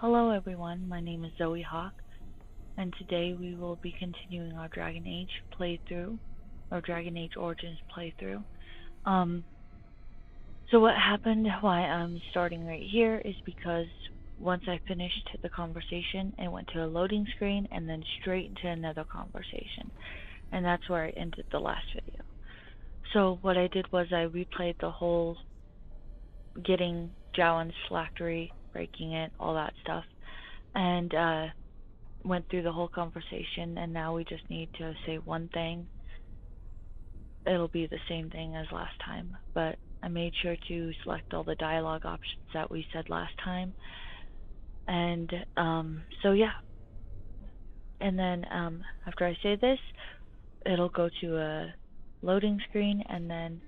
Hello everyone, my name is Zoe Hawk, and today we will be continuing our Dragon Age playthrough, or Dragon Age Origins playthrough. So what happened, why I'm starting right here, is because once I finished the conversation, it went to a loading screen and then straight into another conversation. And that's where I ended the last video. So what I did was I replayed the whole getting Jowan's phylactery, breaking it, all that stuff, and went through the whole conversation, and now we just need to say one thing. It'll be the same thing as last time, but I made sure to select all the dialogue options that we said last time. And so yeah. And then after I say this, it'll go to a loading screen and then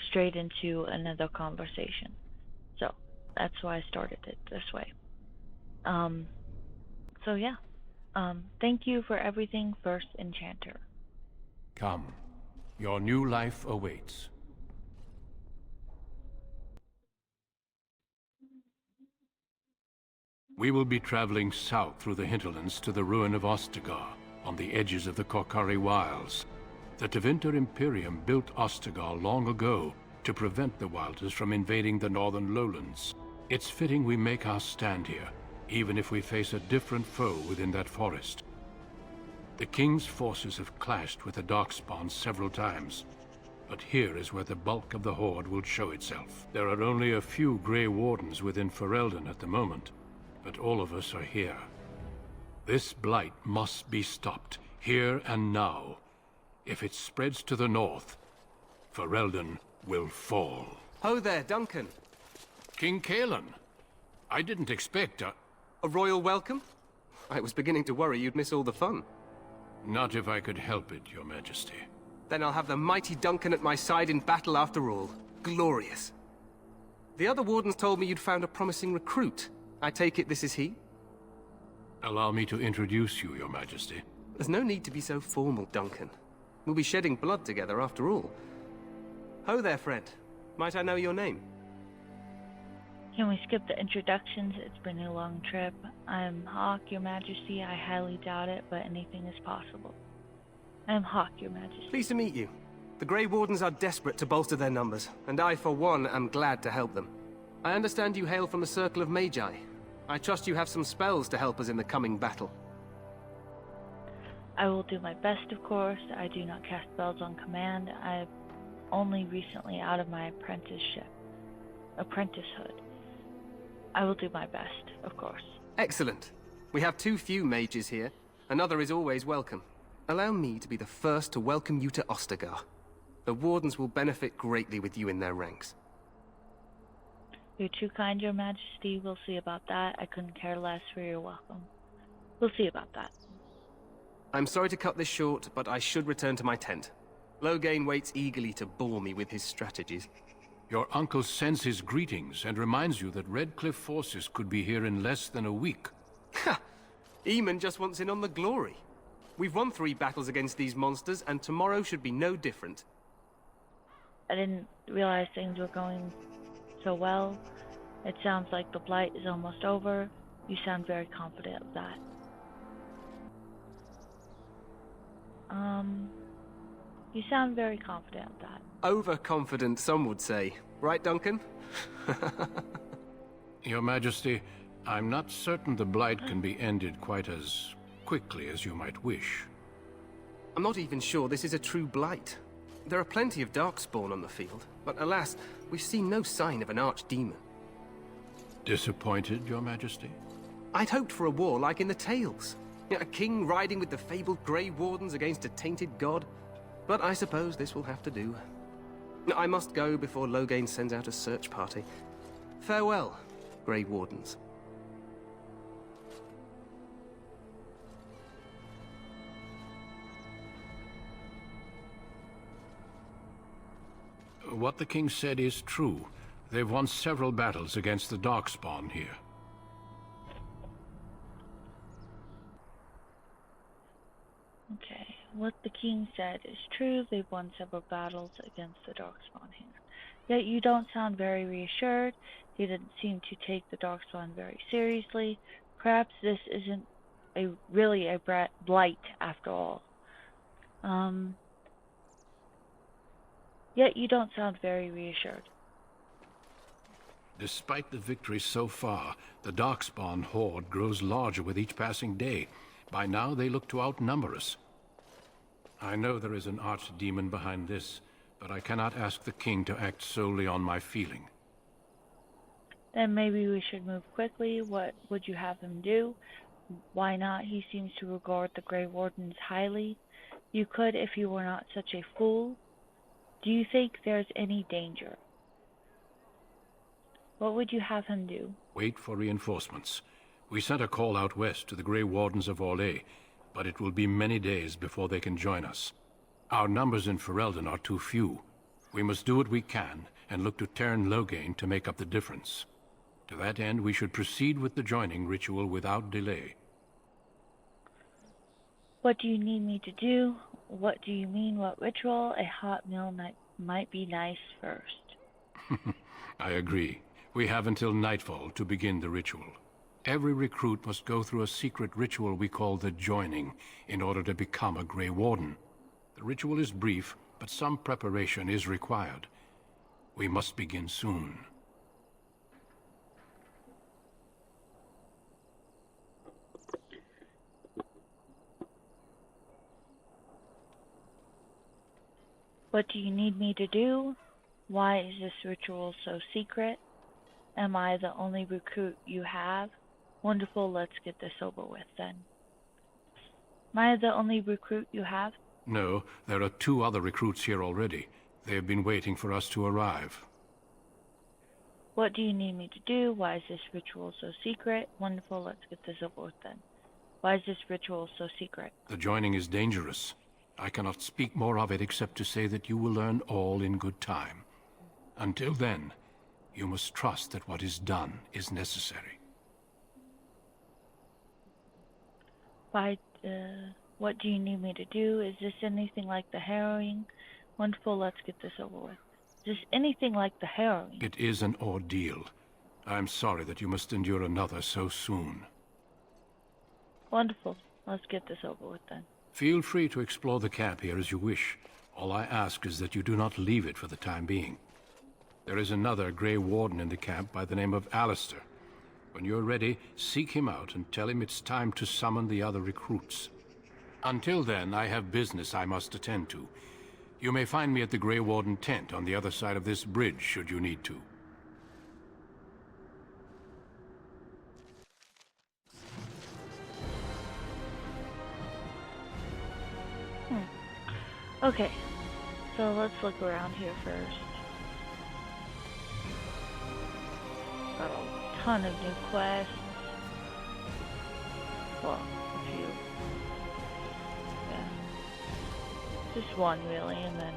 straight into another conversation. So that's why I started it this way. So yeah. Thank you for everything, First Enchanter. Come. Your new life awaits. We will be traveling south through the hinterlands to the ruin of Ostagar, on the edges of the Korcari Wilds. The Tevinter Imperium built Ostagar long ago to prevent the Wilders from invading the northern lowlands. It's fitting we make our stand here, even if we face a different foe within that forest. The King's forces have clashed with the darkspawn several times, but here is where the bulk of the Horde will show itself. There are only a few Grey Wardens within Ferelden at the moment, but all of us are here. This blight must be stopped, here and now. If it spreads to the north, Ferelden will fall. Ho there, Duncan. King Cailan. I didn't expect a royal welcome? I was beginning to worry you'd miss all the fun. Not if I could help it, Your Majesty. Then I'll have the mighty Duncan at my side in battle after all. Glorious. The other wardens told me you'd found a promising recruit. I take it this is he? Allow me to introduce you, Your Majesty. There's no need to be so formal, Duncan. We'll be shedding blood together after all. Ho there, friend. Might I know your name? Can we skip the introductions? It's been a long trip. I'm Hawk, Your Majesty. I highly doubt it, but anything is possible. I'm Hawk, Your Majesty. Pleased to meet you. The Grey Wardens are desperate to bolster their numbers, and I, for one, am glad to help them. I understand you hail from the Circle of Magi. I trust you have some spells to help us in the coming battle. I will do my best, of course. I do not cast spells on command. I'm only recently out of my apprenticeship. Apprenticehood. I will do my best, of course. Excellent. We have too few mages here. Another is always welcome. Allow me to be the first to welcome you to Ostagar. The Wardens will benefit greatly with you in their ranks. You're too kind, Your Majesty. We'll see about that. I couldn't care less for your welcome. We'll see about that. I'm sorry to cut this short, but I should return to my tent. Loghain waits eagerly to bore me with his strategies. Your uncle sends his greetings and reminds you that Redcliffe forces could be here in less than a week. Ha! Eamon just wants in on the glory. We've won 3 battles against these monsters, and tomorrow should be no different. I didn't realize things were going so well. It sounds like the blight is almost over. You sound very confident of that. You sound very confident of that. Overconfident, some would say. Right, Duncan? Your Majesty, I'm not certain the blight can be ended quite as quickly as you might wish. I'm not even sure this is a true blight. There are plenty of darkspawn on the field, but alas, we've seen no sign of an archdemon. Disappointed, Your Majesty? I'd hoped for a war like in the tales. A king riding with the fabled Grey Wardens against a tainted god. But I suppose this will have to do. I must go before Loghain sends out a search party. Farewell, Grey Wardens. What the king said is true. They've won several battles against the darkspawn here. Okay, what the king said is true. They've won several battles against the darkspawn here. Yet you don't sound very reassured. You didn't seem to take the darkspawn very seriously. Perhaps this isn't really a blight after all. Yet you don't sound very reassured. Despite the victory so far, the darkspawn horde grows larger with each passing day. By now, they look to outnumber us. I know there is an archdemon behind this, but I cannot ask the king to act solely on my feeling. Then maybe we should move quickly. What would you have him do? Why not? He seems to regard the Grey Wardens highly. You could if you were not such a fool. Do you think there's any danger? What would you have him do? Wait for reinforcements. We sent a call out west to the Grey Wardens of Orlais, but it will be many days before they can join us. Our numbers in Ferelden are too few. We must do what we can and look to turn Loghain to make up the difference. To that end, we should proceed with the joining ritual without delay. What do you need me to do? What do you mean, what ritual? A hot meal might be nice first. I agree. We have until nightfall to begin the ritual. Every recruit must go through a secret ritual we call the joining in order to become a Grey Warden. The ritual is brief, but some preparation is required. We must begin soon. What do you need me to do? Why is this ritual so secret? Am I the only recruit you have? Wonderful, let's get this over with then. Am I the only recruit you have? No, there are 2 other recruits here already. They have been waiting for us to arrive. What do you need me to do? Why is this ritual so secret? Wonderful, let's get this over with then. Why is this ritual so secret? The joining is dangerous. I cannot speak more of it except to say that you will learn all in good time. Until then, you must trust that what is done is necessary. What do you need me to do? Is this anything like the harrowing? Wonderful, let's get this over with. Is this anything like the harrowing? It is an ordeal. I'm sorry that you must endure another so soon. Wonderful, let's get this over with then. Feel free to explore the camp here as you wish. All I ask is that you do not leave it for the time being. There is another Grey Warden in the camp by the name of Alistair. When you're ready, seek him out and tell him it's time to summon the other recruits. Until then, I have business I must attend to. You may find me at the Grey Warden tent on the other side of this bridge, should you need to. Okay, so let's look around here first. Got a ton of new quests. Well, a few. Yeah. Just one really, and then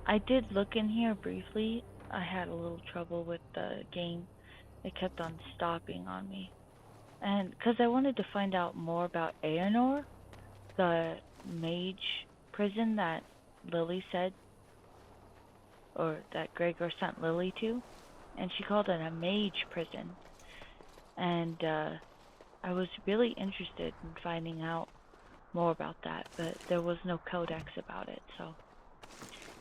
I did look in here briefly. I had a little trouble with the game. It kept on stopping on me. And because I wanted to find out more about Aenor, the mage prison that Lily said, or that Gregor sent Lily to, and she called it a mage prison. And I was really interested in finding out more about that, but there was no codex about it, so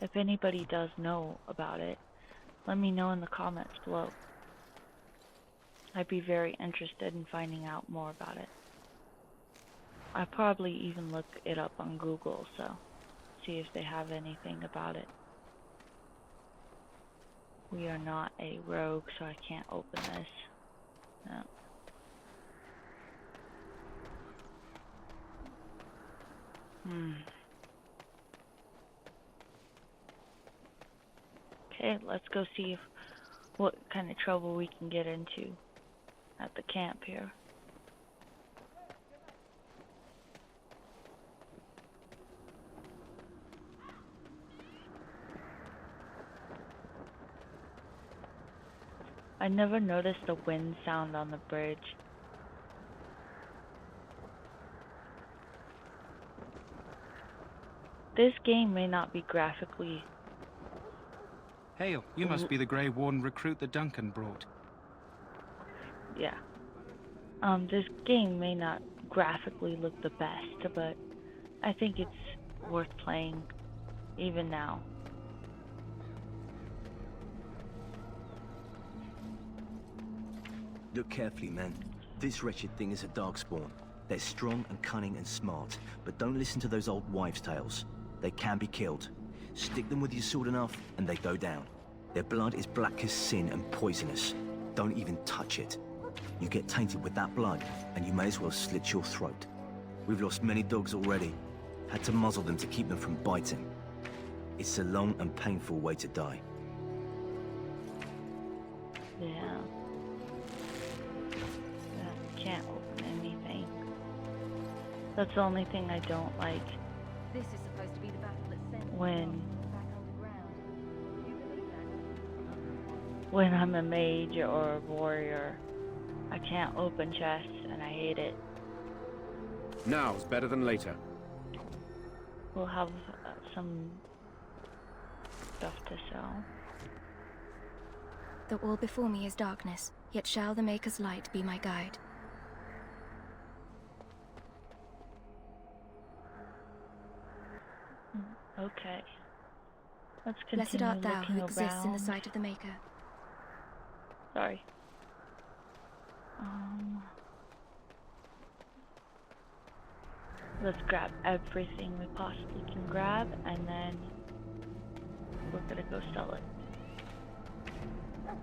if anybody does know about it, let me know in the comments below. I'd be very interested in finding out more about it. I'll probably even look it up on Google, so see if they have anything about it. We are not a rogue, so I can't open this. No. Okay, let's go see what kind of trouble we can get into at the camp here. I never noticed the wind sound on the bridge. This game may not be graphically... Hail, you must be the Grey Warden recruit that Duncan brought. Yeah. This game may not graphically look the best, but I think it's worth playing even now. Look carefully, man. This wretched thing is a darkspawn. They're strong and cunning and smart, but don't listen to those old wives' tales. They can be killed. Stick them with your sword enough, and they go down. Their blood is black as sin and poisonous. Don't even touch it. You get tainted with that blood, and you may as well slit your throat. We've lost many dogs already. Had to muzzle them to keep them from biting. It's a long and painful way to die. Yeah. Can't open anything. That's the only thing I don't like. This is supposed to be the battle that sends when I'm a mage or a warrior, I can't open chests and I hate it. Now's better than later. We'll have some stuff to sell. The all before me is darkness, yet shall the Maker's light be my guide. Okay. Let's continue Blessed art thou looking who exists around. in the sight of the Maker. Sorry. Let's grab everything we possibly can grab, and then we're gonna go sell it.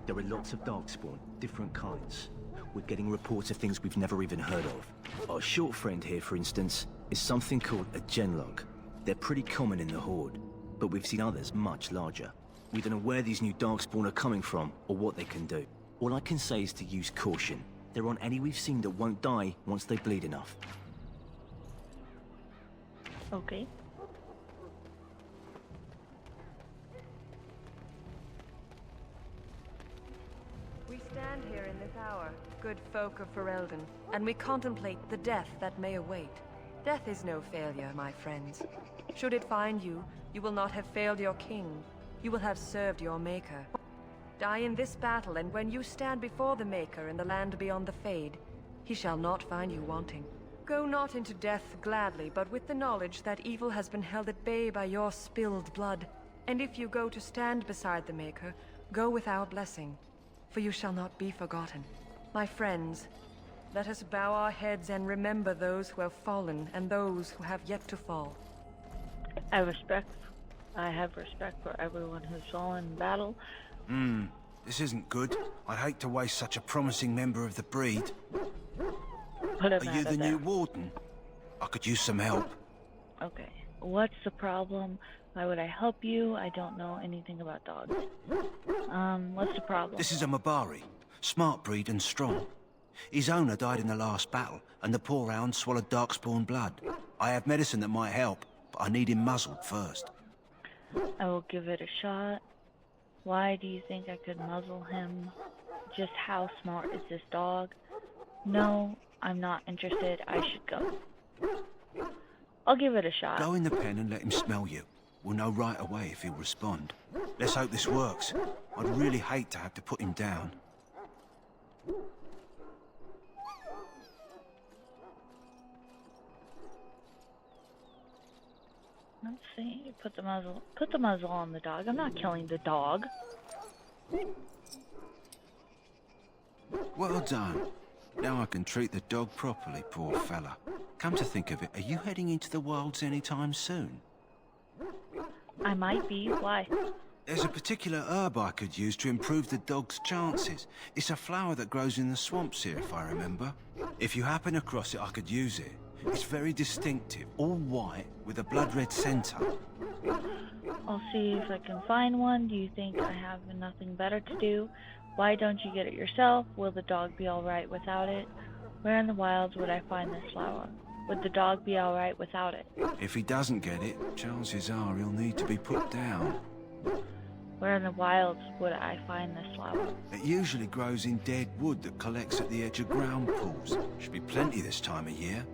There are lots of darkspawn, different kinds. We're getting reports of things we've never even heard of. Our short friend here, for instance, is something called a genlog. They're pretty common in the Horde, but we've seen others much larger. We don't know where these new darkspawn are coming from, or what they can do. All I can say is to use caution. There aren't any we've seen that won't die once they bleed enough. Okay. We stand here in this hour, good folk of Ferelden, and we contemplate the death that may await. Death is no failure, my friends. Should it find you, you will not have failed your king. You will have served your Maker. Die in this battle, and when you stand before the Maker in the land beyond the Fade, he shall not find you wanting. Go not into death gladly, but with the knowledge that evil has been held at bay by your spilled blood. And if you go to stand beside the Maker, go with our blessing, for you shall not be forgotten. My friends, let us bow our heads and remember those who have fallen and those who have yet to fall. I have respect for everyone who's fallen in battle. This isn't good. I'd hate to waste such a promising member of the breed. Put him Are out you of the there. new warden? I could use some help. Okay. What's the problem? Why would I help you? I don't know anything about dogs. What's the problem? This is a Mabari. Smart breed and strong. His owner died in the last battle, and the poor hound swallowed darkspawn blood. I have medicine that might help, but I need him muzzled first. I will give it a shot. Why do you think I could muzzle him? Just how smart is this dog? No, I'm not interested. I should go. I'll give it a shot. Go in the pen and let him smell you. We'll know right away if he'll respond. Let's hope this works. I'd really hate to have to put him down. Let's see. Put the muzzle on the dog. I'm not killing the dog. Well done. Now I can treat the dog properly, poor fella. Come to think of it, are you heading into the wilds anytime soon? I might be. Why? There's a particular herb I could use to improve the dog's chances. It's a flower that grows in the swamps here, if I remember. If you happen across it, I could use it. It's very distinctive, all white, with a blood-red centre. I'll see if I can find one. Do you think I have nothing better to do? Why don't you get it yourself? Will the dog be alright without it? Where in the wilds would I find this flower? Would the dog be alright without it? If he doesn't get it, chances are he'll need to be put down. Where in the wilds would I find this flower? It usually grows in dead wood that collects at the edge of ground pools. Should be plenty this time of year.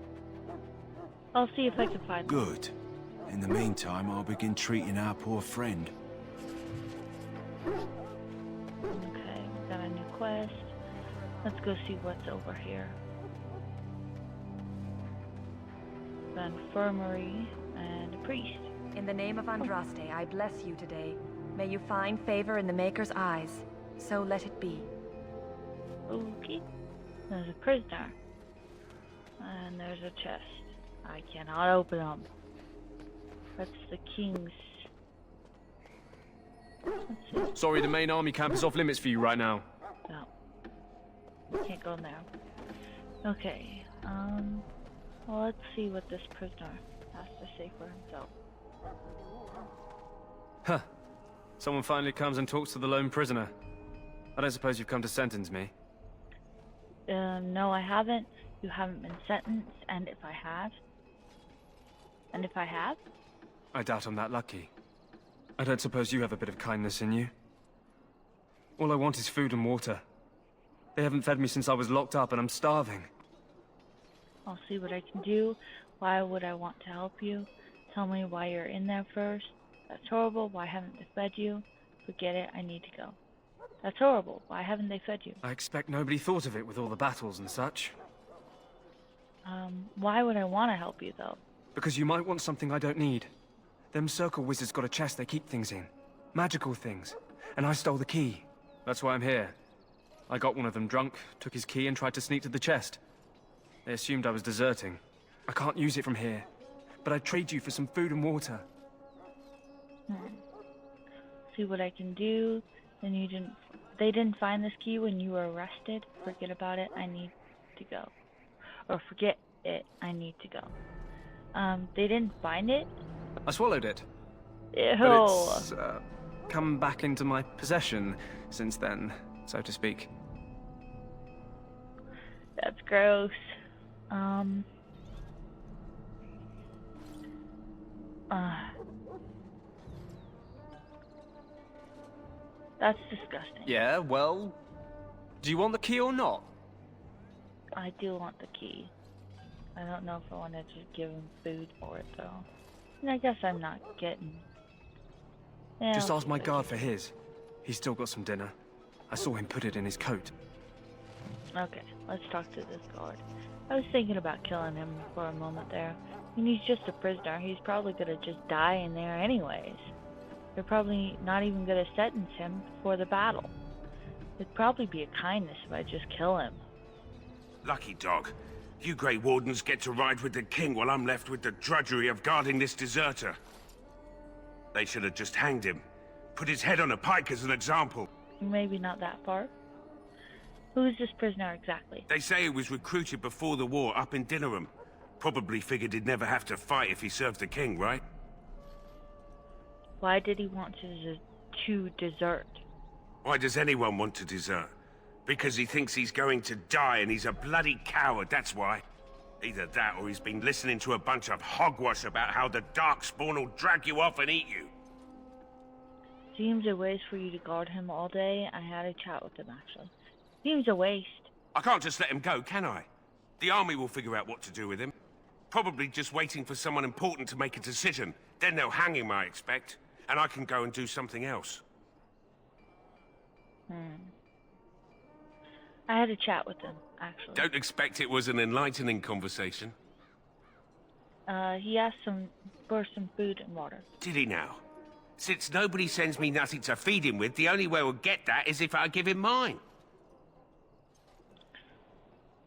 I'll see if I can find one. Good. In the meantime, I'll begin treating our poor friend. Okay, we got a new quest. Let's go see what's over here. The infirmary and a priest. In the name of Andraste, I bless you today. May you find favor in the Maker's eyes. So let it be. Okay. There's a prisoner. And there's a chest. I cannot open them. That's the king's. Let's see. Sorry, the main army camp is off limits for you right now. No. Can't go in there. Okay. Well, let's see what this prisoner has to say for himself. Huh. Someone finally comes and talks to the lone prisoner. I don't suppose you've come to sentence me. No, I haven't. You haven't been sentenced, and if I have? I doubt I'm that lucky. I don't suppose you have a bit of kindness in you. All I want is food and water. They haven't fed me since I was locked up, and I'm starving. I'll see what I can do. Why would I want to help you? Tell me why you're in there first. That's horrible. Why haven't they fed you? Forget it. I need to go. That's horrible. Why haven't they fed you? I expect nobody thought of it with all the battles and such. Why would I want to help you, though? Because you might want something I don't need. Them circle wizards got a chest they keep things in. Magical things. And I stole the key. That's why I'm here. I got one of them drunk, took his key and tried to sneak to the chest. They assumed I was deserting. I can't use it from here. But I'd trade you for some food and water. See what I can do. Then they didn't find this key when you were arrested. Forget about it. I need to go. Or forget it. I need to go. They didn't find it? I swallowed it. Ew. But it's come back into my possession since then, so to speak. That's gross. That's disgusting. Yeah, well, do you want the key or not? I do want the key. I don't know if I want to just give him food for it, though. And I guess I'm not getting... Yeah, Just I'll ask keep my it. guard for his. He's still got some dinner. I saw him put it in his coat. Okay, let's talk to this guard. I was thinking about killing him for a moment there. I mean, he's just a prisoner. He's probably gonna just die in there anyways. They're probably not even gonna sentence him for the battle. It'd probably be a kindness if I just kill him. Lucky dog. You Grey Wardens get to ride with the king while I'm left with the drudgery of guarding this deserter. They should have just hanged him. Put his head on a pike as an example. Maybe not that far. Who is this prisoner exactly? They say he was recruited before the war up in Dinnerham. Probably figured he'd never have to fight if he served the king, right? Why did he want to desert? Why does anyone want to desert? Because he thinks he's going to die and he's a bloody coward, that's why. Either that or he's been listening to a bunch of hogwash about how the darkspawn will drag you off and eat you. Seems a waste for you to guard him all day. I had a chat with him, actually. Seems a waste. I can't just let him go, can I? The army will figure out what to do with him. Probably just waiting for someone important to make a decision. Then they'll hang him, I expect. And I can go and do something else. I had a chat with him, actually. Don't expect it was an enlightening conversation. He asked for some food and water. Did he now? Since nobody sends me nothing to feed him with, the only way we'll get that is if I give him mine.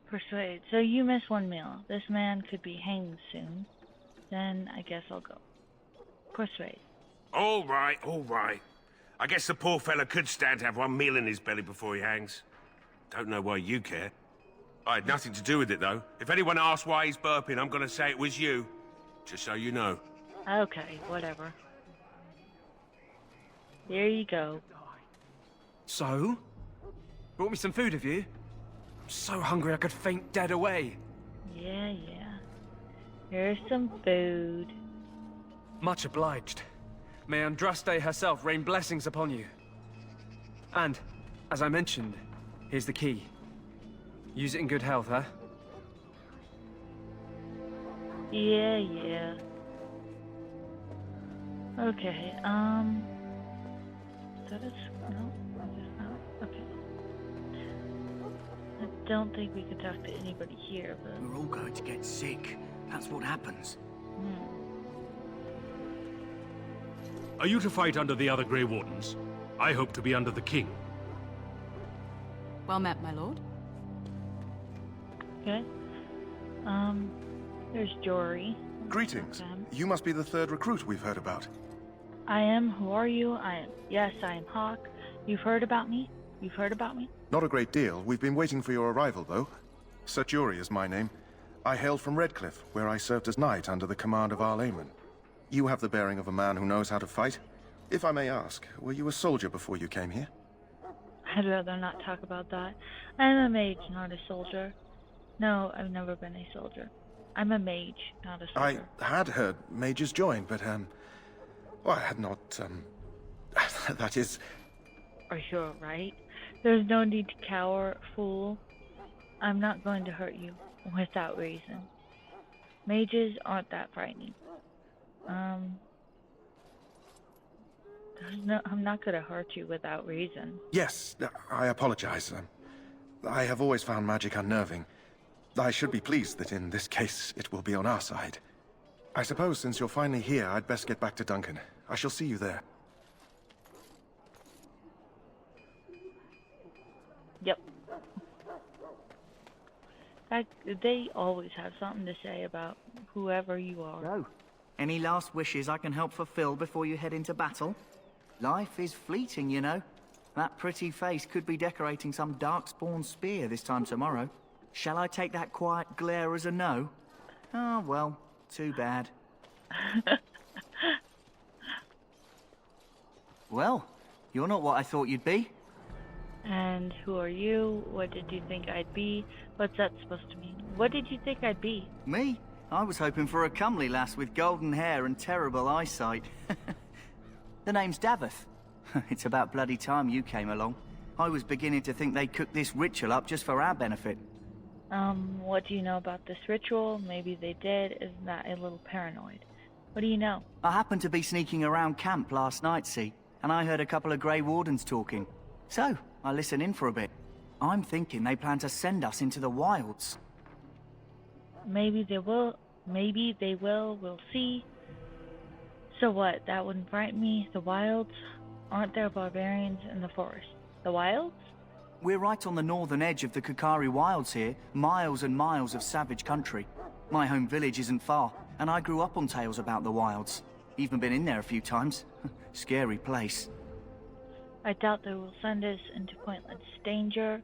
Persuade. So you miss one meal. This man could be hanged soon. Then I guess I'll go. Persuade. All right, all right. I guess the poor fella could stand to have one meal in his belly before he hangs. Don't know why you care. I had nothing to do with it, though. If anyone asks why he's burping, I'm gonna say it was you. Just so you know. Okay, whatever. Here you go. So? Brought me some food, have you? I'm so hungry I could faint dead away. Yeah. Here's some food. Much obliged. May Andraste herself rain blessings upon you. And, as I mentioned, here's the key. Use it in good health, huh? Yeah. Okay, that is, no, I guess not. Okay. I don't think we can talk to anybody here, but... We're all going to get sick. That's what happens. Are you to fight under the other Grey Wardens? I hope to be under the King. Well met, my lord. Okay. There's Jory. Greetings. You must be the third recruit we've heard about. I am. Who are you? Yes, I am Hawk. You've heard about me? Not a great deal. We've been waiting for your arrival, though. Sir Jory is my name. I hail from Redcliffe, where I served as knight under the command of Arl Eamon. You have the bearing of a man who knows how to fight. If I may ask, were you a soldier before you came here? I'd rather not talk about that. I'm a mage, not a soldier. No, I've never been a soldier. I'm a mage, not a soldier. I had heard mages join, but, well, I had not, that is... Are you alright? There's no need to cower, fool. I'm not going to hurt you without reason. Mages aren't that frightening. I'm not gonna hurt you without reason. Yes, I apologize. I have always found magic unnerving. I should be pleased that in this case it will be on our side. I suppose since you're finally here, I'd best get back to Duncan. I shall see you there. Yep. They always have something to say about whoever you are. So, any last wishes I can help fulfill before you head into battle? Life is fleeting, you know. That pretty face could be decorating some darkspawn spear this time tomorrow. Shall I take that quiet glare as a no? Oh, well, too bad. Well, you're not what I thought you'd be. And who are you? What did you think I'd be? What's that supposed to mean? What did you think I'd be? Me? I was hoping for a comely lass with golden hair and terrible eyesight. The name's Davith. It's about bloody time you came along. I was beginning to think they cooked this ritual up just for our benefit. What do you know about this ritual? Maybe they did. Isn't that a little paranoid? What do you know? I happened to be sneaking around camp last night, see, and I heard a couple of Grey Wardens talking. So, I listened in for a bit. I'm thinking they plan to send us into the wilds. Maybe they will. Maybe they will. We'll see. So what? That wouldn't frighten me. The wilds? Aren't there barbarians in the forest? The wilds? We're right on the northern edge of the Kokari Wilds here. Miles and miles of savage country. My home village isn't far, and I grew up on tales about the wilds. Even been in there a few times. Scary place. I doubt they will send us into pointless danger.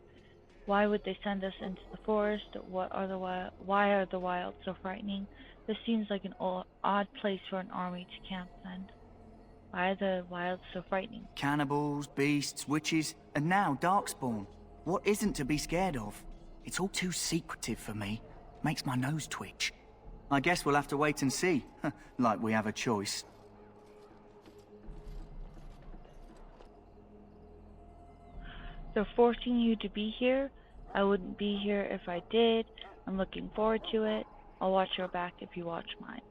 Why would they send us into the forest? Why are the wilds so frightening? This seems like an odd place for an army to camp then. Why are the wilds so frightening? Cannibals, beasts, witches, and now darkspawn. What isn't to be scared of? It's all too secretive for me. Makes my nose twitch. I guess we'll have to wait and see. Like we have a choice. They're forcing you to be here. I wouldn't be here if I did. I'm looking forward to it. I'll watch your back if you watch mine.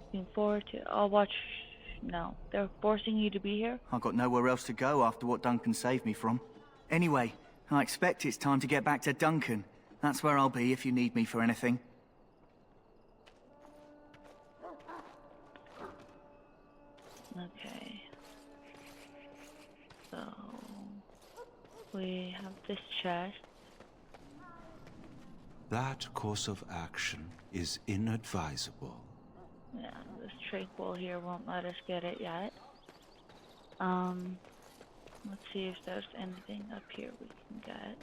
Looking forward to... I'll watch... No. They're forcing you to be here? I've got nowhere else to go after what Duncan saved me from. Anyway, I expect it's time to get back to Duncan. That's where I'll be if you need me for anything. Okay. So... we have this chest. That course of action is inadvisable. Yeah, this tranquil here won't let us get it yet. Let's see if there's anything up here we can get.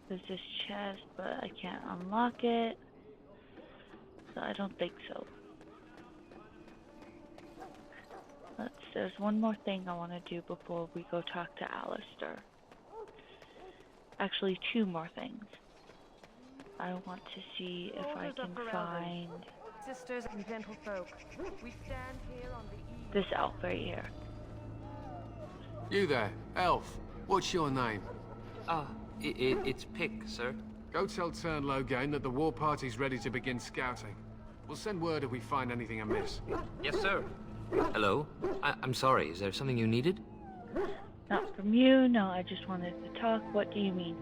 There's this chest, but I can't unlock it. So I don't think so. There's one more thing I want to do before we go talk to Alistair. Actually, two more things. I want to see if I can find Sisters and gentlefolk, we stand here on the eve. this elf right here. You there, elf. What's your name? It's Pick, sir. Go tell Logain that the war party's ready to begin scouting. We'll send word if we find anything amiss. Yes, sir. Hello? I'm sorry, is there something you needed? Not from you, no, I just wanted to talk. What do you mean?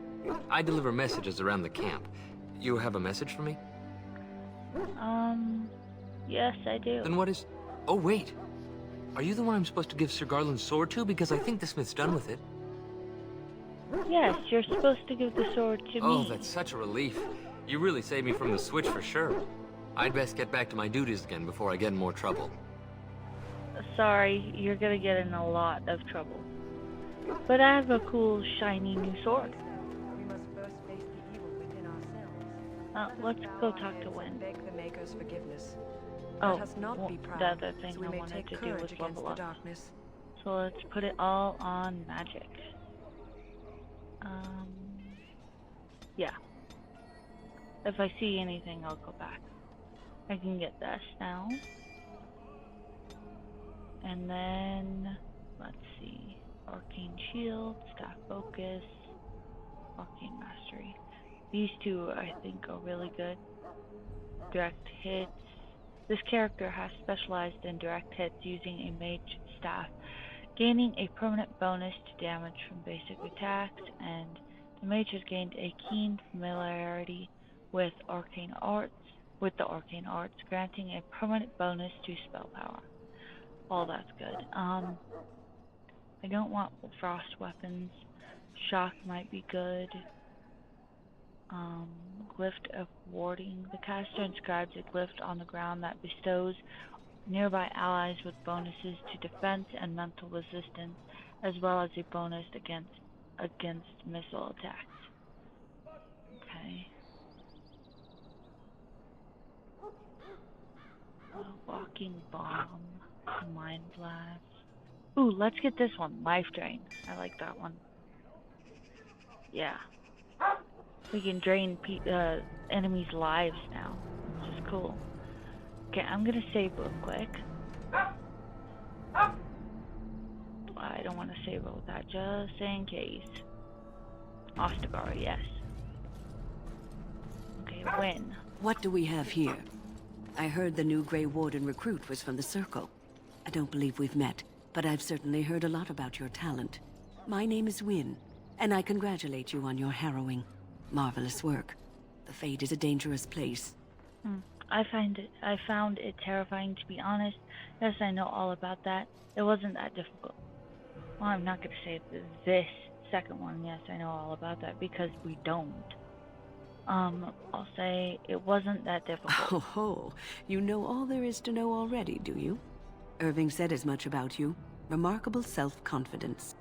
I deliver messages around the camp. You have a message for me? Yes, I do. Then what is... Oh, wait. Are you the one I'm supposed to give Sir Garland's sword to? Because I think the smith's done with it. Yes, you're supposed to give the sword to me. Oh, that's such a relief. You really saved me from the switch for sure. I'd best get back to my duties again before I get in more trouble. Sorry, you're gonna get in a lot of trouble. But I have a cool, shiny new sword. We must first face the evil within ourselves. Let's go talk to Wen. Beg the Maker's forgiveness. Oh, Let us not be proud, the other thing so we I may wanted take to do courage was against level the up. darkness. So let's put it all on magic. Yeah. If I see anything, I'll go back. I can get this now. And then, let's see. Arcane shield, staff focus, arcane mastery. These two, I think, are really good. Direct hits. This character has specialized in direct hits using a mage staff, gaining a permanent bonus to damage from basic attacks, and the mage has gained a keen familiarity with the arcane arts, granting a permanent bonus to spell power. All that's good. I don't want frost weapons. Shock might be good. Glyph of warding. The caster inscribes a glyph on the ground that bestows nearby allies with bonuses to defense and mental resistance, as well as a bonus against missile attacks. Okay. Walking bomb, mind blast. Ooh, let's get this one, life drain. I like that one. Yeah. We can drain enemies' lives now, which is cool. Okay, I'm gonna save real quick. I don't want to save with that, just in case. Ostagar, yes. Okay, Wen. What do we have here? I heard the new Grey Warden recruit was from the Circle. I don't believe we've met, but I've certainly heard a lot about your talent. My name is Wynne, and I congratulate you on your harrowing, marvelous work. The Fade is a dangerous place. I found it terrifying, to be honest. Yes, I know all about that. It wasn't that difficult. Well, I'm not going to say this second one, yes, I know all about that, because we don't. I'll say it wasn't that difficult. Oh ho, you know all there is to know already, do you? Irving said as much about you. Remarkable self-confidence.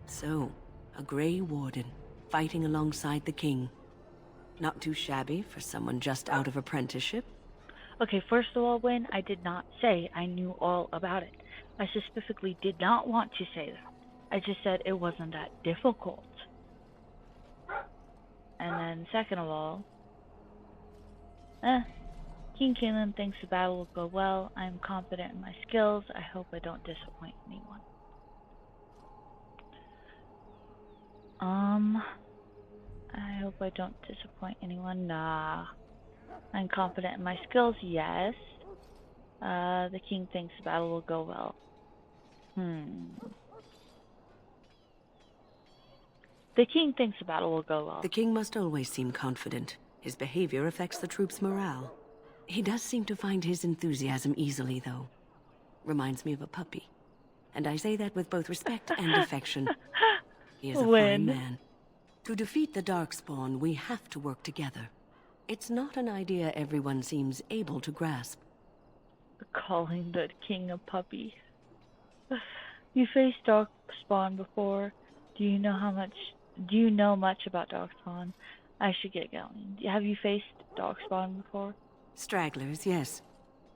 So, a Grey Warden, fighting alongside the King. Not too shabby for someone just out of apprenticeship. Okay, first of all, Wynne, I did not say I knew all about it. I specifically did not want to say that. I just said it wasn't that difficult. And then, second of all, King Caitlin thinks the battle will go well. I am confident in my skills. I hope I don't disappoint anyone. I hope I don't disappoint anyone. Nah. I'm confident in my skills, yes. The king thinks the battle will go well. The king thinks the battle will go well. The king must always seem confident. His behavior affects the troops' morale. He does seem to find his enthusiasm easily, though. Reminds me of a puppy. And I say that with both respect and affection. He is a fine man. To defeat the darkspawn, we have to work together. It's not an idea everyone seems able to grasp. Calling the king a puppy. You faced darkspawn before. Do you know much about darkspawn? I should get going. Have you faced darkspawn before? Stragglers, yes.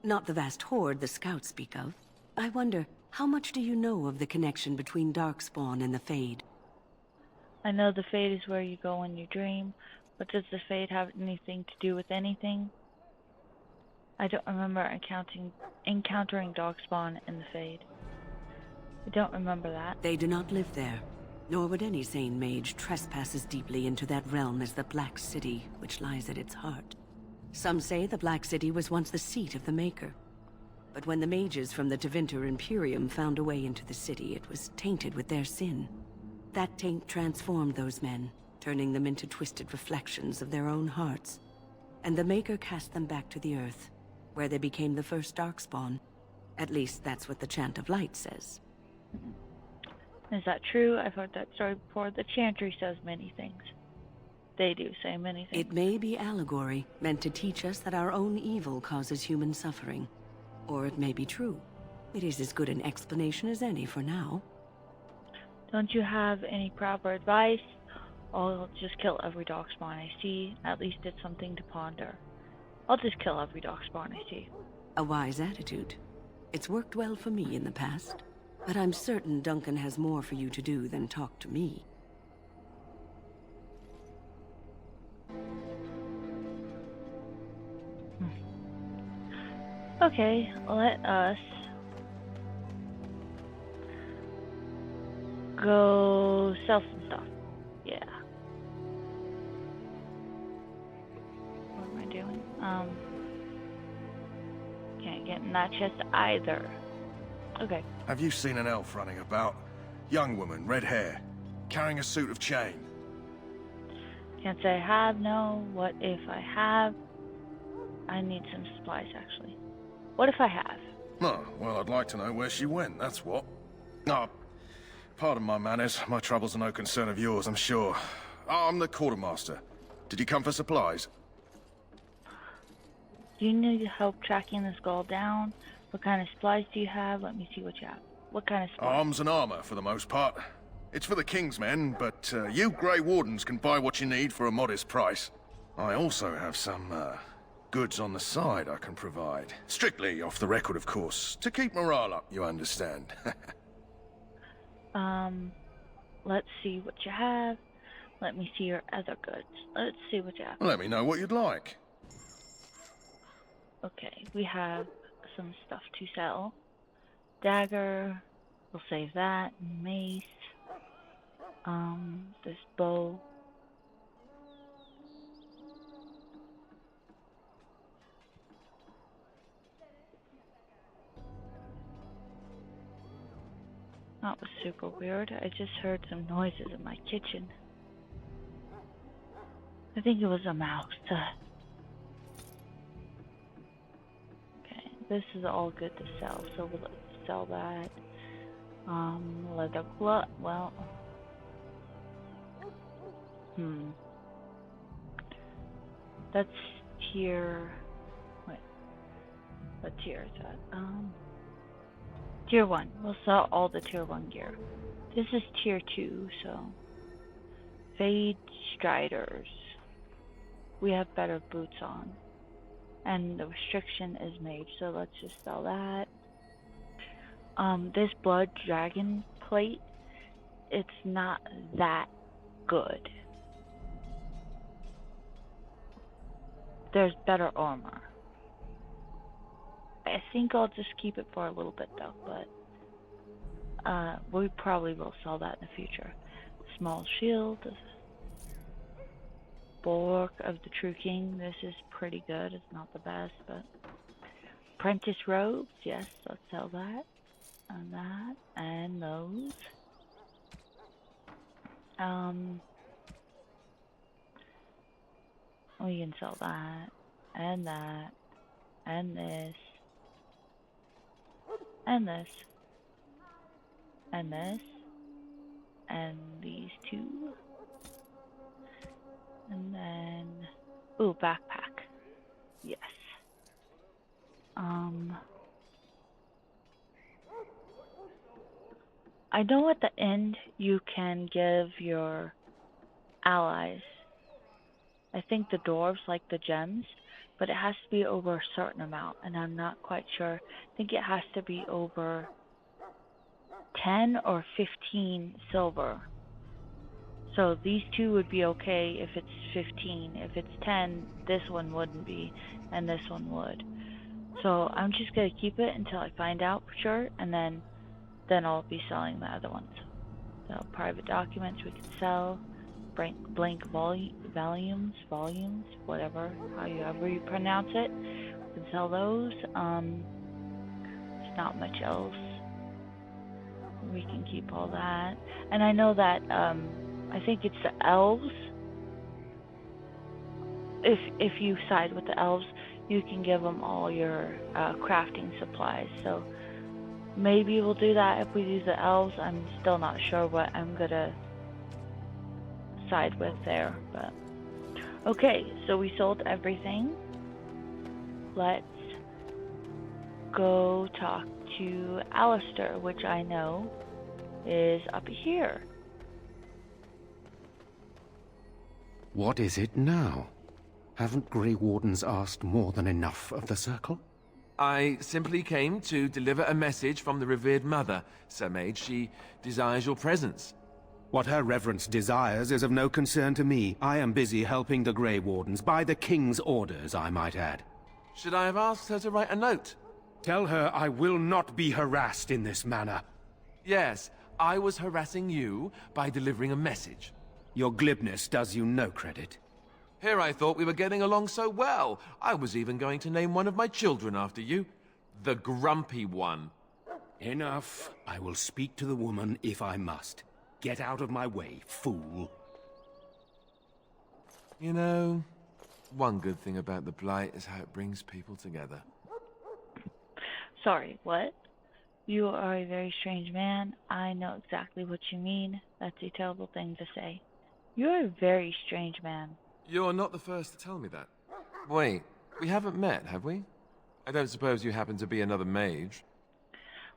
Not the vast horde the scouts speak of. I wonder, how much do you know of the connection between darkspawn and the Fade? I know the Fade is where you go when you dream, but does the Fade have anything to do with anything? I don't remember encountering darkspawn in the Fade. I don't remember that. They do not live there, nor would any sane mage trespass as deeply into that realm as the Black City, which lies at its heart. Some say the Black City was once the seat of the Maker. But when the mages from the Tevinter Imperium found a way into the city, it was tainted with their sin. That taint transformed those men, turning them into twisted reflections of their own hearts. And the Maker cast them back to the Earth, where they became the first darkspawn. At least that's what the Chant of Light says. Is that true? I've heard that story before. The Chantry says many things. They do say many things. It may be allegory, meant to teach us that our own evil causes human suffering. Or it may be true. It is as good an explanation as any for now. Don't you have any proper advice? I'll just kill every darkspawn I see. At least it's something to ponder. I'll just kill every darkspawn I see. A wise attitude. It's worked well for me in the past. But I'm certain Duncan has more for you to do than talk to me. Okay, let us go sell some stuff. Yeah. What am I doing? Can't get in that chest either. Okay. Have you seen an elf running about? Young woman, red hair, carrying a suit of chain. Can't say I have, no. What if I have? I need some supplies, actually. What if I have? Oh, well, I'd like to know where she went, that's what. Ah, pardon my manners. My troubles are no concern of yours, I'm sure. I'm the quartermaster. Did you come for supplies? Do you need help tracking this girl down? What kind of supplies do you have? Let me see what you have. What kind of supplies? Arms and armor, for the most part. It's for the King's men, but you Grey Wardens can buy what you need for a modest price. I also have some, goods on the side I can provide. Strictly off the record, of course. To keep morale up, you understand. Let's see what you have. Let me see your other goods. Let's see what you have. Let me know what you'd like. Okay, we have some stuff to sell. Dagger, we'll save that. Mace. This bow. That was super weird. I just heard some noises in my kitchen. I think it was a mouse. Okay, this is all good to sell, so we'll sell that. Leather glove. Well, that's tier. Wait, what tier is that? Tier 1. We'll sell all the tier 1 gear. This is tier 2, so Fade Striders. We have better boots on. And the restriction is Mage, so let's just sell that. This Blood Dragon plate, it's not that good. There's better armor. I think I'll just keep it for a little bit though, but we probably will sell that in the future. Small shield. Bulwark of the True King. This is pretty good. It's not the best, but apprentice robes. Yes, let's sell that. And that. And those. We can sell that. And that. And this. And this. And this. And these two. And then, ooh, backpack. Yes. I know at the end you can give your allies, I think the dwarves like the gems, but it has to be over a certain amount, and I'm not quite sure. I think it has to be over 10 or 15 silver. So these two would be okay if it's 15. If it's 10, this one wouldn't be, and this one would. So I'm just going to keep it until I find out for sure, and then I'll be selling the other ones. So private documents we can sell. volumes, whatever, however you pronounce it. We can sell those. There's not much else. We can keep all that. And I know that, I think it's the elves. If you side with the elves, you can give them all your crafting supplies. So maybe we'll do that if we do the elves. I'm still not sure what I'm gonna side with there, but okay, so we sold everything. Let's go talk to Alistair, which I know is up here. What is it now? Haven't Grey Wardens asked more than enough of the Circle? I simply came to deliver a message from the revered mother, Sir Mage. She desires your presence. What her reverence desires is of no concern to me. I am busy helping the Grey Wardens, by the King's orders, I might add. Should I have asked her to write a note? Tell her I will not be harassed in this manner. Yes, I was harassing you by delivering a message. Your glibness does you no credit. Here I thought we were getting along so well. I was even going to name one of my children after you. The Grumpy One. Enough. I will speak to the woman if I must. Get out of my way, fool. You know, one good thing about the Blight is how it brings people together. Sorry, what? You are a very strange man. I know exactly what you mean. That's a terrible thing to say. You're a very strange man. You're not the first to tell me that. Wait, we haven't met, have we? I don't suppose you happen to be another mage?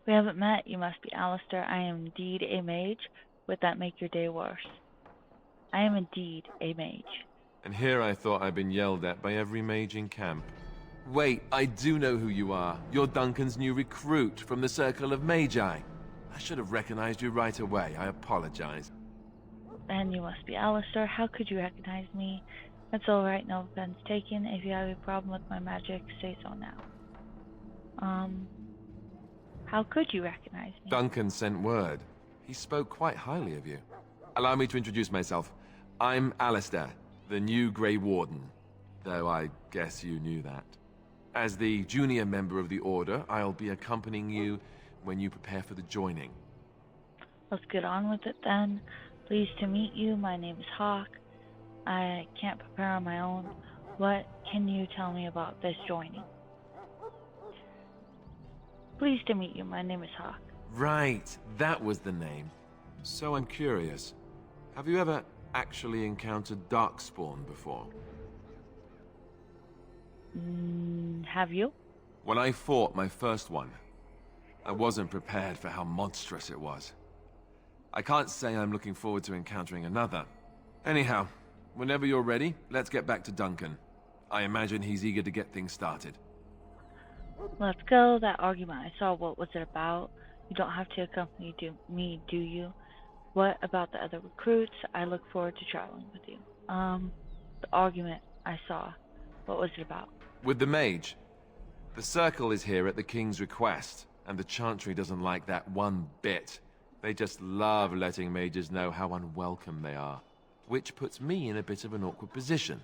We haven't met. You must be Alistair. I am indeed a mage. Would that make your day worse? I am indeed a mage. And here I thought I'd been yelled at by every mage in camp. Wait, I do know who you are. You're Duncan's new recruit from the Circle of Magi. I should have recognized you right away. I apologize. And you must be Alistair. How could you recognize me? That's alright, no offense taken. If you have a problem with my magic, say so now. How could you recognize me? Duncan sent word. He spoke quite highly of you. Allow me to introduce myself. I'm Alistair, the new Grey Warden. Though I guess you knew that. As the junior member of the Order, I'll be accompanying you when you prepare for the joining. Let's get on with it then. Pleased to meet you. My name is Hawk. I can't prepare on my own. What can you tell me about this joining? Pleased to meet you. My name is Hawk. Right, that was the name. So I'm curious. Have you ever actually encountered darkspawn before? Have you? When I fought my first one, I wasn't prepared for how monstrous it was. I can't say I'm looking forward to encountering another. Anyhow, whenever you're ready, let's get back to Duncan. I imagine he's eager to get things started. Let's go. That argument I saw, what was it about? You don't have to accompany me, do you? What about the other recruits? I look forward to traveling with you. The argument I saw, what was it about? With the Mage. The Circle is here at the King's request, and the Chantry doesn't like that one bit. They just love letting mages know how unwelcome they are, which puts me in a bit of an awkward position.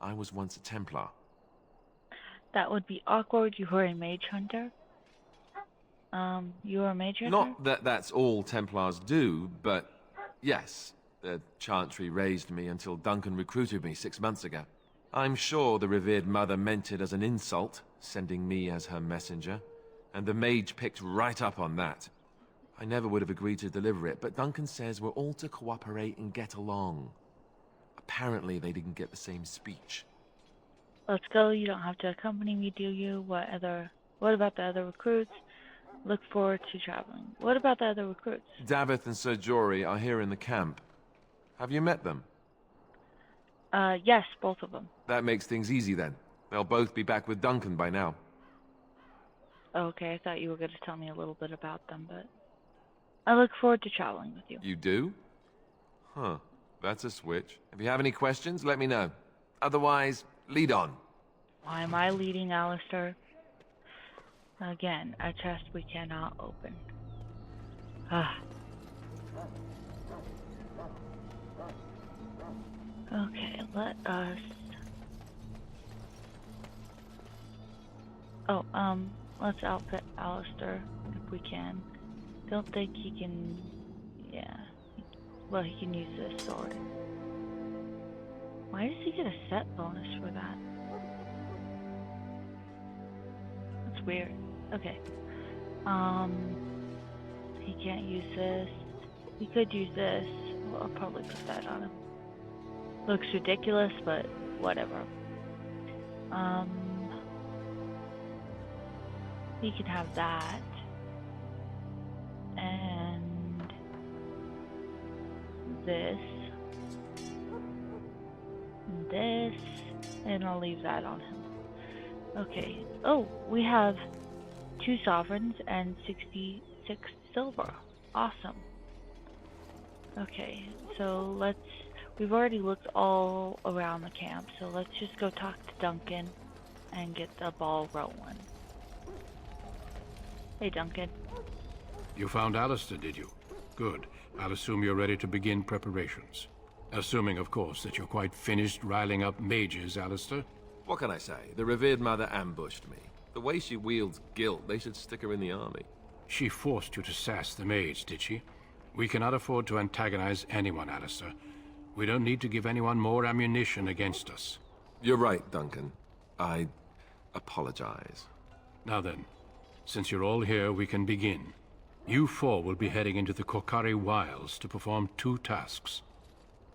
I was once a Templar. That would be awkward. You were a mage hunter? You were a mage hunter? Not that that's all Templars do, but yes, the Chantry raised me until Duncan recruited me 6 months ago. I'm sure the revered mother meant it as an insult, sending me as her messenger, and the mage picked right up on that. I never would have agreed to deliver it, but Duncan says we're all to cooperate and get along. Apparently they didn't get the same speech. Let's go. You don't have to accompany me, do you? What about the other recruits? Look forward to traveling. What about the other recruits? Davith and Sir Jory are here in the camp. Have you met them? Yes, both of them. That makes things easy then. They'll both be back with Duncan by now. Okay, I thought you were going to tell me a little bit about them, but I look forward to traveling with you. You do? Huh. That's a switch. If you have any questions, let me know. Otherwise, lead on. Why am I leading, Alistair? Again, a chest we cannot open. let us... Oh, let's outfit Alistair if we can. Don't think he can... Yeah. Well, he can use this sword. Why does he get a set bonus for that? That's weird. Okay. He can't use this. He could use this. Well, I'll probably put that on him. Looks ridiculous, but whatever. He can have that. And this. And this. And I'll leave that on him. Okay. Oh, we have 2 sovereigns and 66 silver. Awesome. Okay, so we've already looked all around the camp, so let's just go talk to Duncan and get the ball rolling. Hey, Duncan. You found Alistair, did you? Good. I'll assume you're ready to begin preparations. Assuming, of course, that you're quite finished riling up mages, Alistair. What can I say? The revered mother ambushed me. The way she wields guilt, they should stick her in the army. She forced you to sass the mage, did she? We cannot afford to antagonize anyone, Alistair. We don't need to give anyone more ammunition against us. You're right, Duncan. I apologize. Now then, since you're all here, we can begin. You 4 will be heading into the Korkari Wilds to perform 2 tasks.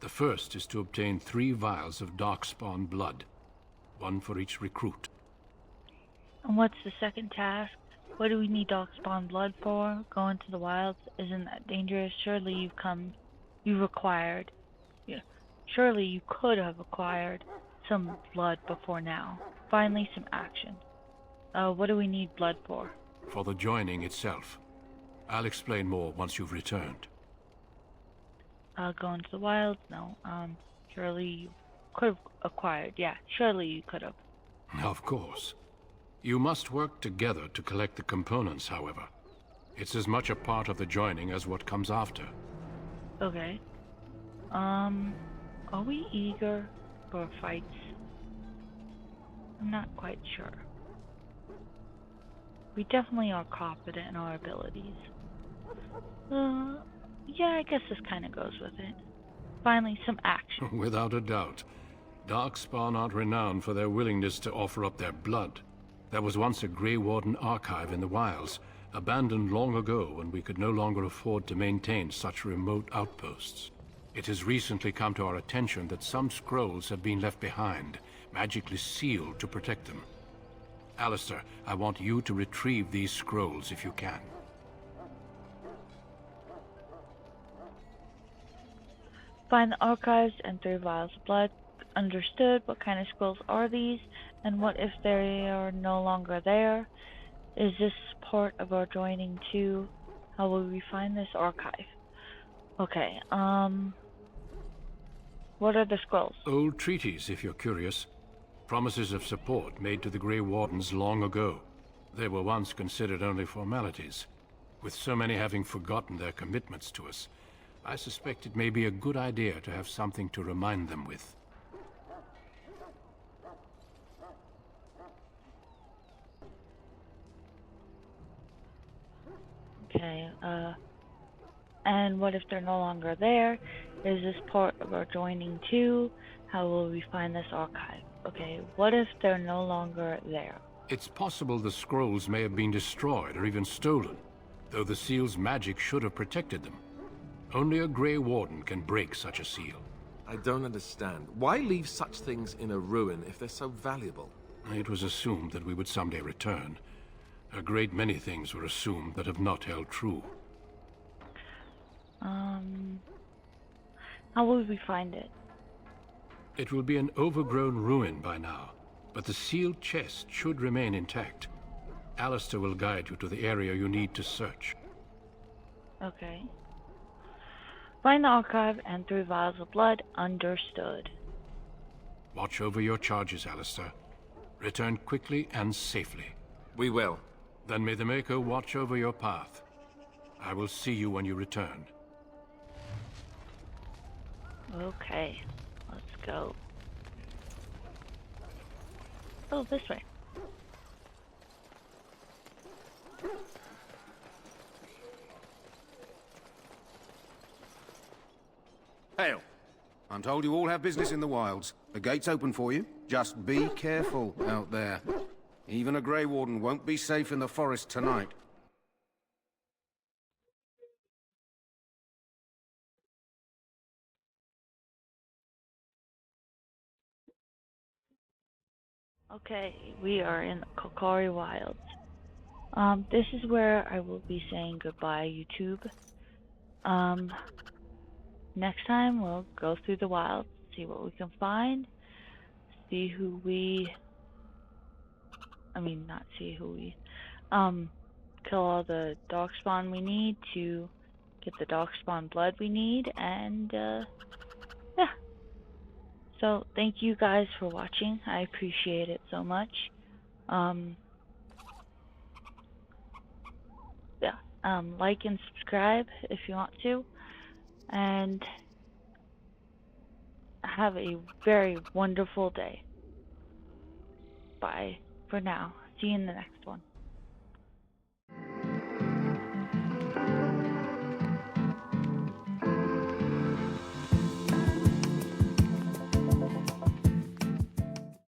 The first is to obtain 3 vials of darkspawn blood, 1 for each recruit. And what's the second task? What do we need darkspawn blood for? Going to the wilds? Isn't that dangerous? Surely surely you could have acquired some blood before now. Finally, some action. What do we need blood for? For the joining itself. I'll explain more once you've returned. Going to the wilds? No. Surely you could have acquired. Yeah, surely you could have. Of course. You must work together to collect the components, however. It's as much a part of the joining as what comes after. Okay. Are we eager for fights? I'm not quite sure. We definitely are confident in our abilities. Yeah, I guess this kind of goes with it. Finally, some action. Without a doubt. Darkspawn aren't renowned for their willingness to offer up their blood. There was once a Grey Warden archive in the wilds, abandoned long ago when we could no longer afford to maintain such remote outposts. It has recently come to our attention that some scrolls have been left behind, magically sealed to protect them. Alistair, I want you to retrieve these scrolls if you can. Find the archives and 3 vials of blood. Understood. What kind of scrolls are these? And what if they are no longer there? Is this part of our joining too? How will we find this archive? Okay, what are the scrolls? Old treaties, if you're curious. Promises of support made to the Grey Wardens long ago. They were once considered only formalities. With so many having forgotten their commitments to us, I suspect it may be a good idea to have something to remind them with. Okay, and what if they're no longer there? Is this part of our joining too? How will we find this archive? Okay, what if they're no longer there? It's possible the scrolls may have been destroyed or even stolen, though the seal's magic should have protected them. Only a Grey Warden can break such a seal. I don't understand. Why leave such things in a ruin if they're so valuable? It was assumed that we would someday return. A great many things were assumed that have not held true. How will we find it? It will be an overgrown ruin by now, but the sealed chest should remain intact. Alistair will guide you to the area you need to search. Okay. Find the archive and 3 vials of blood. Understood. Watch over your charges, Alistair. Return quickly and safely. We will. Then may the Maker watch over your path. I will see you when you return. Okay, let's go. Oh, this way. Hail. I'm told you all have business in the wilds. The gate's open for you. Just be careful out there. Even a Grey Warden won't be safe in the forest tonight. Okay, we are in the Kokari Wilds. This is where I will be saying goodbye, YouTube. Next time we'll go through the wilds, see what we can find, see who we... not see who we... kill all the darkspawn we need to get the darkspawn blood we need, and, yeah. So, thank you guys for watching. I appreciate it so much. Like and subscribe if you want to. And have a very wonderful day. Bye for now. See you in the next one.